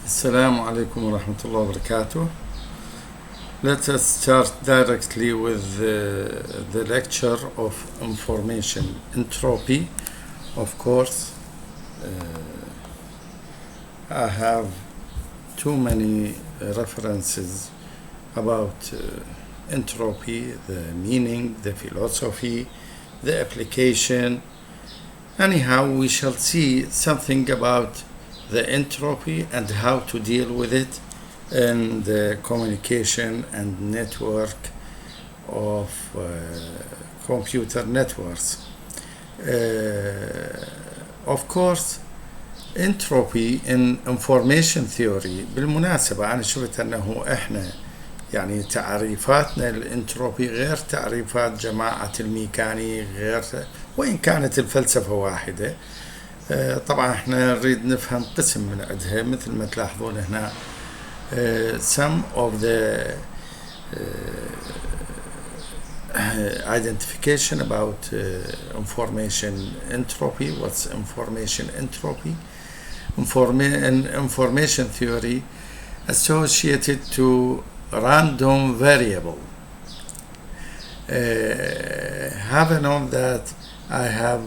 Assalamu alaikum wa rahmatullahi wa barakatuh. Let us start directly with the lecture of information entropy. Of course, I have too many references about entropy, the meaning, the philosophy, the application. Anyhow, we shall see something about the entropy and how to deal with it in the communication and network of computer networks. Of course, entropy in information theory. بالمناسبة أنا شفت أنه إحنا يعني تعريفاتنا الانتروبي غير تعريفات جماعة الميكاني، غير وإن كانت الفلسفة واحدة. طبعا احنا نريد نفهم قسم من عندها، مثل ما تلاحظون هنا some of the identification about information entropy. What's information entropy? Information theory associated to random variable. Have a note that I have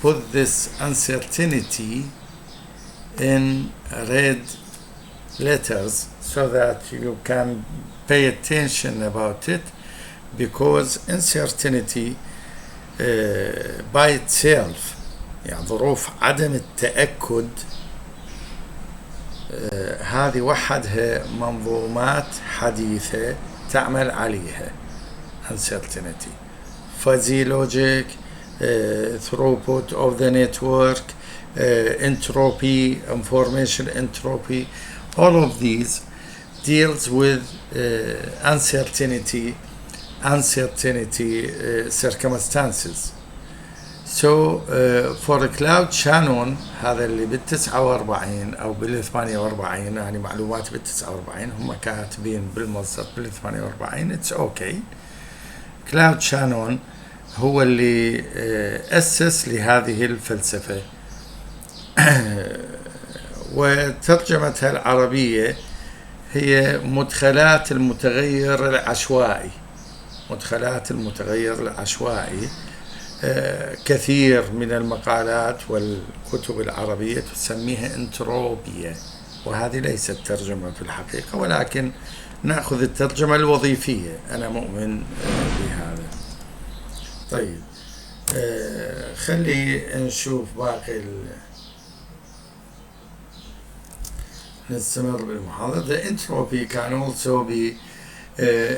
put this uncertainty in red letters so that you can pay attention about it, because uncertainty by itself يعني ظروف عدم التأكد هذه وحدها منظومات حديثة تعمل عليها. uncertainty, fuzzy logic, throughput of the network, entropy, information entropy, all of these deals with uncertainty circumstances. So for cloud channel هذا اللي بال49 أو بال48، يعني معلومات بال49 هم كاتبين بالمصدر بال48. it's okay. cloud channel هو اللي أسس لهذه الفلسفة وترجمتها العربية هي مدخلات المتغير العشوائي. مدخلات المتغير العشوائي. كثير من المقالات والكتب العربية تسميها انتروبية، وهذه ليست ترجمة في الحقيقة، ولكن نأخذ الترجمة الوظيفية. أنا مؤمن بهذا. طيب خلي نشوف باقي نستمر بالمحاضرة. The entropy can also be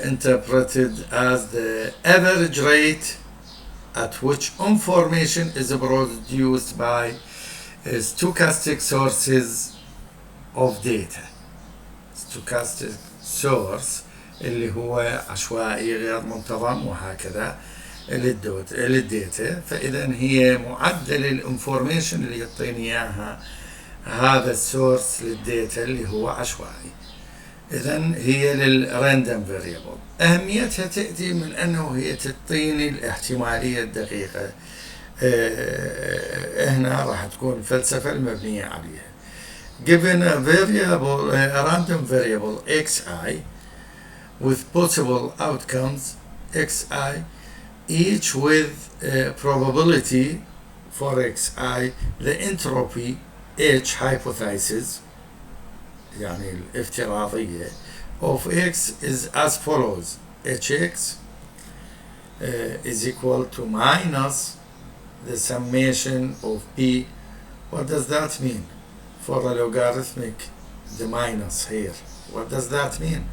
interpreted as the average rate at which information is produced by stochastic sources of data. stochastic source اللي هو عشوائي غير منتظم وهكذا للداتا. فإذا هي معدل الانفورميشن اللي يعطيني إياها هذا السورس للداتا اللي هو عشوائي. إذن هي للراندوم فاريبل. أهميتها تأتي من أنه هي تعطيني الاحتمالية الدقيقة. هنا راح تكون الفلسفة المبنية عليها. Given a variable, a random variable xi with possible outcomes xi, each with probability for xi, the entropy h hypothesis يعني الافتراضية of x is as follows. hx is equal to minus the summation of p. What does that mean? For a logarithmic, the minus here, what does that mean?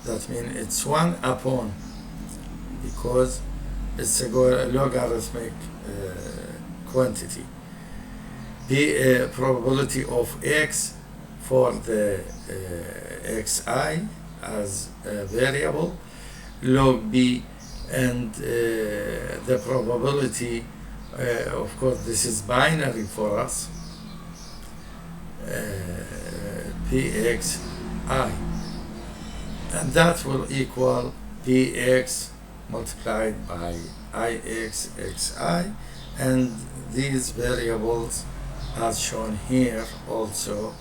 That means it's 1 upon, because it's a logarithmic quantity. The probability of x for the xi as a variable, log b, and the probability, of course this is binary for us, pxi, and that will equal px multiplied by ixxi, and these variables as shown here also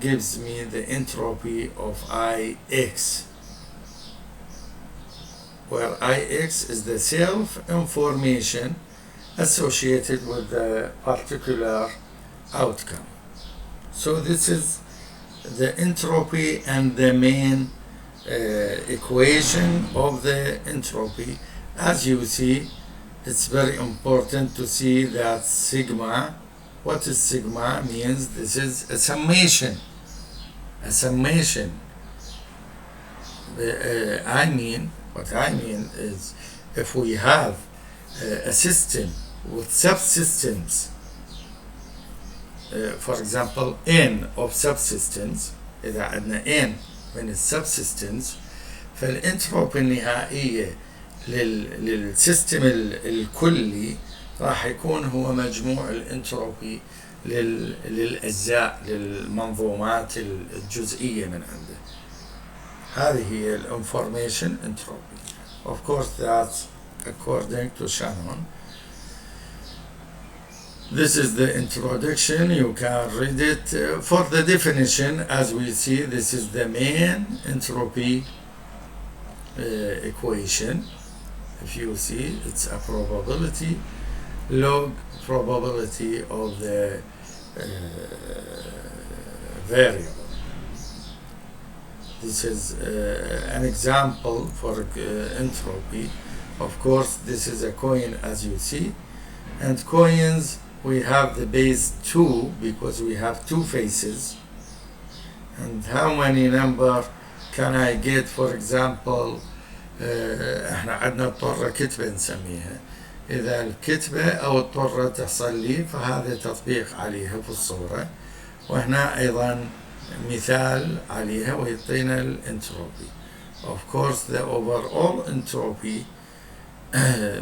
gives me the entropy of Ix, where Ix is the self-information associated with the particular outcome. So this is the entropy and the main equation of the entropy. As you see, it's very important to see that sigma, what is sigma means? This is a summation. A summation. What I mean is, if we have a system with subsystems, for example n of subsystems، إذا عندنا n من السبسيستمز، فالانتروبي النهائية للسيستم الكلي راح يكون هو مجموع الانتروبي للأجزاء، للمنظومات الجزئية من عنده. هذه هي الانفورميشن entropy. Of course that's according to Shannon. This is the introduction. You can read it. For the definition, as we see, this is the main entropy equation. If you see, it's a probability, log probability of the variable. This is an example for entropy. Of course, this is a coin, as you see, and coins, we have the base 2 because we have two faces. And how many number can I get? For example, احنا عندنا الطرة كتبة نسميها. إذا الكتبة أو الطرة تحصل لي فهذا تطبيق عليها في الصورة، وهنا أيضا مثال عليها ويعطينا الانتروبي. Of course, the overall entropy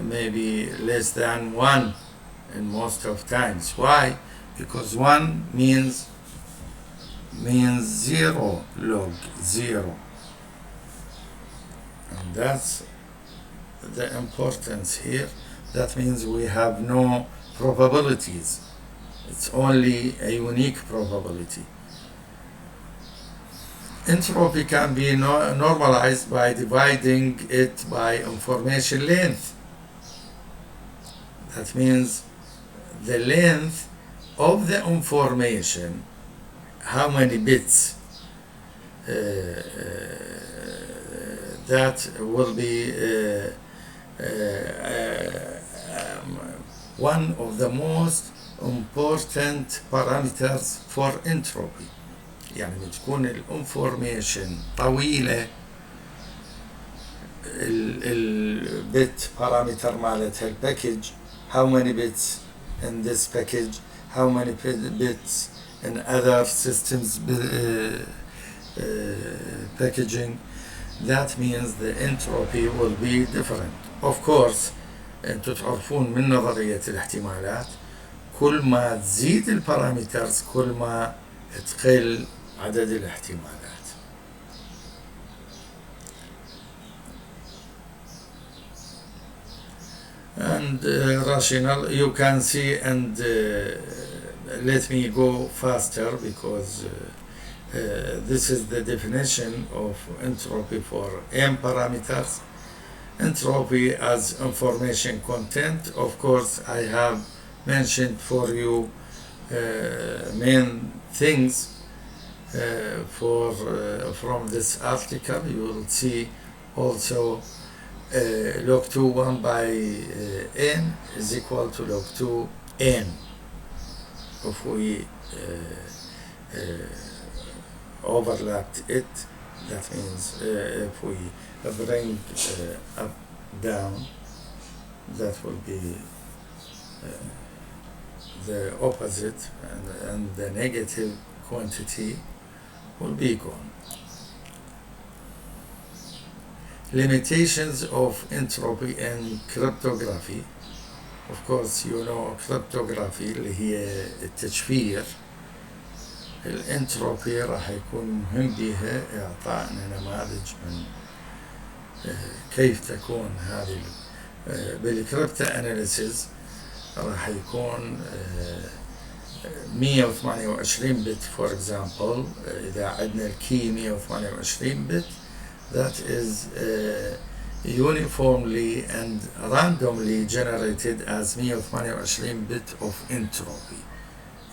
may be less than 1 in most of times. Why? Because 1 means 0, log 0. And that's the importance here. That means we have no probabilities. It's only a unique probability. Entropy can be normalized by dividing it by information length. That means the length of the information, how many bits, that will be one of the most important parameters for entropy. يعني بتكون الانفورميشن طويلة، البت parameter مالتها الباكج، how many bits in this package, how many bits in other systems packaging. That means the entropy will be different. Of course, انتوا تعرفون من نظرية الاحتمالات كل ما تزيد البارامترز كل ما تقل عدد الاحتمالات. And rational, you can see, and let me go faster because this is the definition of entropy for m parameters. Entropy as information content. Of course, I have mentioned for you main things from this article. You will see also log 2 1 by n is equal to log 2 n. If we overlapped it, that means if we bring up down, that will be the opposite, and the negative quantity will be gone. Limitations of entropy in cryptography. Of course, you know cryptography اللي هي التشفير. الانتروبي راح يكون مهم بها إعطائنا نماذج من كيف تكون هذه بالكريبتا أناليسيز. راح يكون 128 bit for example. إذا عندنا الكي 128 bit, that is uniformly and randomly generated as 128 bit of entropy.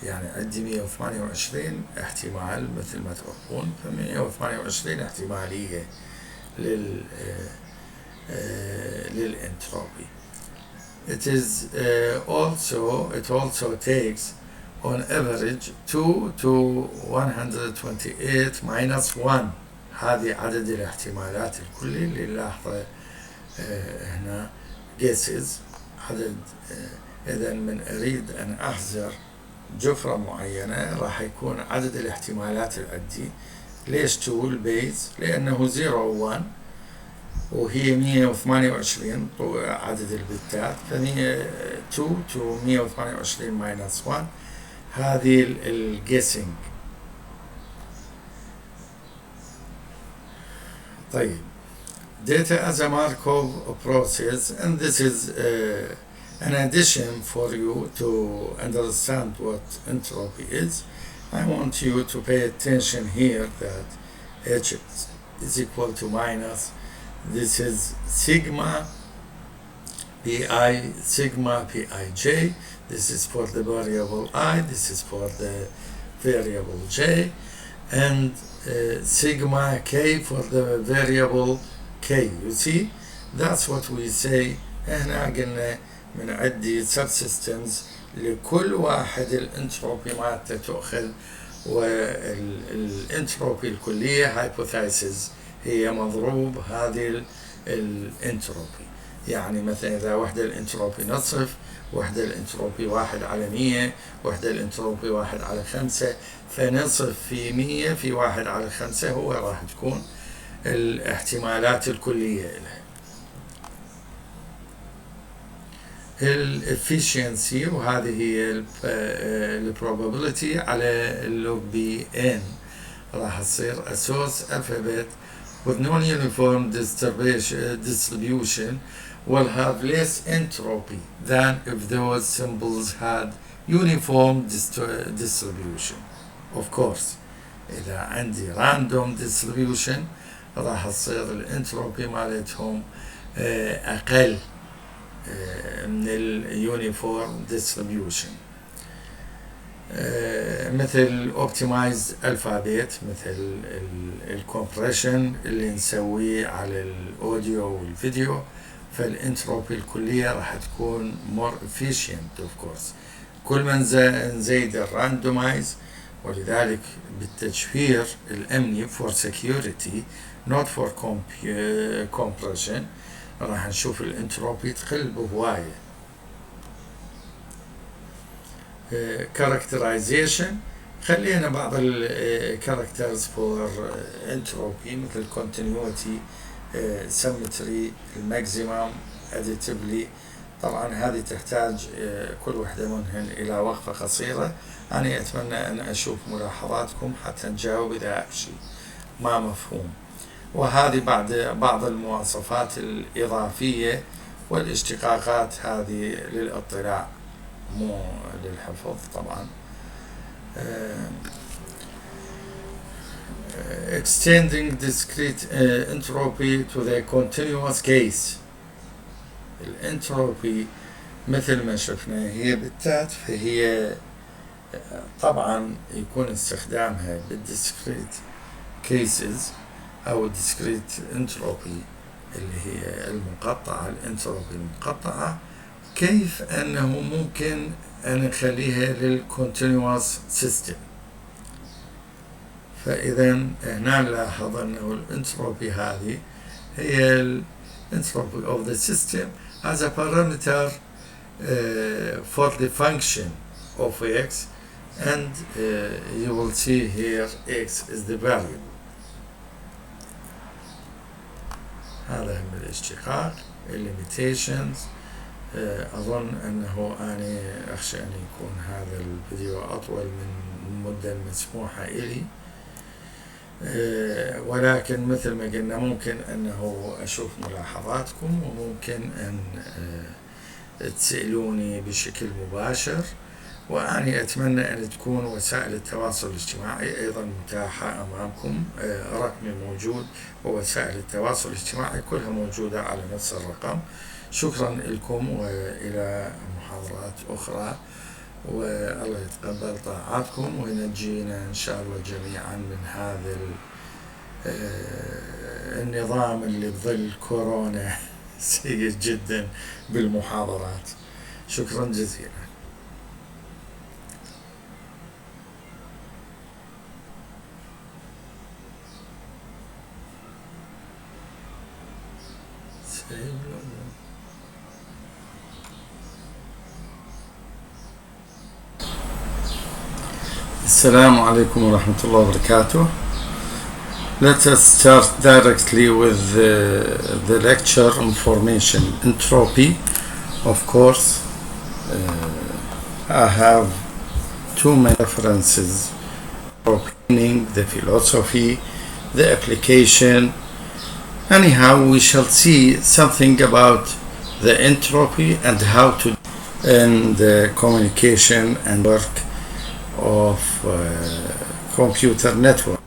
يعني عندي 128 احتمال مثل ما تقولون، ف 128 احتمالية للانتروبي. It also takes on average 2 to 128 minus 1. هذه عدد الاحتمالات الكلي اللي نلاحظه هنا guesses. عدد إذا من أريد أن أحذر جفرة معينة راح يكون عدد الاحتمالات اللي عندي. ليش 2 البيز؟ لأنه 0 و 1 وهي 128 عدد البتات، ف 2 to 128 minus 1 هذه الجيسنج. طيب data as a Markov process, and this is an addition for you to understand what entropy is. I want you to pay attention here that H is equal to minus, this is sigma pij, this is for the variable I, this is for the variable j, and sigma k for the variable k. You see, that's what we say. هنا قلنا من عدي subsystems لكل واحد الانتروبي مالته تأخذ، والانتروبي الكلية hypothesis هي مضروب هذه الانتروبي. يعني مثلا إذا وحدة الانتروبي نصف، وحدة الانتروبي 1/100، وحدة الانتروبي 1/5، فنصف في 100 في 1/5 هو راح تكون الاحتمالات الكلية لها. الافشنسي، وهذه هي البروبابيلتي على اللوج بي ان، راح تصير a source alphabet with non-uniform distribution will have less entropy than if those symbols had uniform distribution. Of course إذا عندي random distribution راح تصير الانتروبي مالتهم أقل من اليونيفورم distribution. مثل optimized alphabet، مثل الكompression اللي نسويه على الأوديو والفيديو، فالانتروبي الكلية راح تكون more efficient of course. كل ما نزيد الراندومايز، ولذلك بالتشفير الأمني for security not for compression راح نشوف الانتروبي تقل بهواية. characterization، خلينا بعض characters for entropy مثل continuity، symmetry، maximum، additively. طبعا هذه تحتاج كل وحدة منهن إلى وقفة قصيرة. أنا أتمنى أن أشوف ملاحظاتكم حتى نجاوب إذا شيء ما مفهوم. وهذه بعض المواصفات الإضافية والاشتقاقات هذه للاطلاع مو للحفظ طبعا. extending discrete entropy to the continuous case. الانتروبي مثل ما شفنا هي بالتات، فهي طبعا يكون استخدامها بالديسكريت كيسز أو discrete entropy اللي هي المقطعة، الانتروبي المقطعة، كيف أنه ممكن أن نخليها للcontinuous system. فإذا هنا نلاحظ أنه الانتروبي هذه هي الانتروبي of the system as a parameter for the function of x, and you will see here x is the variable. هذا من الاشتقاق. limitations، أظن أنه أنا أخشى أن يكون هذا الفيديو أطول من المدة المسموحة إلي، ولكن مثل ما قلنا ممكن أنه أشوف ملاحظاتكم، وممكن أن تسألوني بشكل مباشر، وأنا أتمنى أن تكون وسائل التواصل الاجتماعي أيضا متاحة أمامكم. رقمي موجود ووسائل التواصل الاجتماعي كلها موجودة على نفس الرقم. شكرا لكم وإلى محاضرات أخرى، والله يتقبل طاعاتكم وينجينا إن شاء الله جميعا من هذا النظام اللي بظل كورونا سيء جدا بالمحاضرات. شكرا جزيلا. السلام عليكم ورحمة الله وبركاته. Let us start directly with the lecture information. Entropy, of course. I have two main references: the philosophy, the application. Anyhow, we shall see something about the entropy and how to in the communication and work of computer network.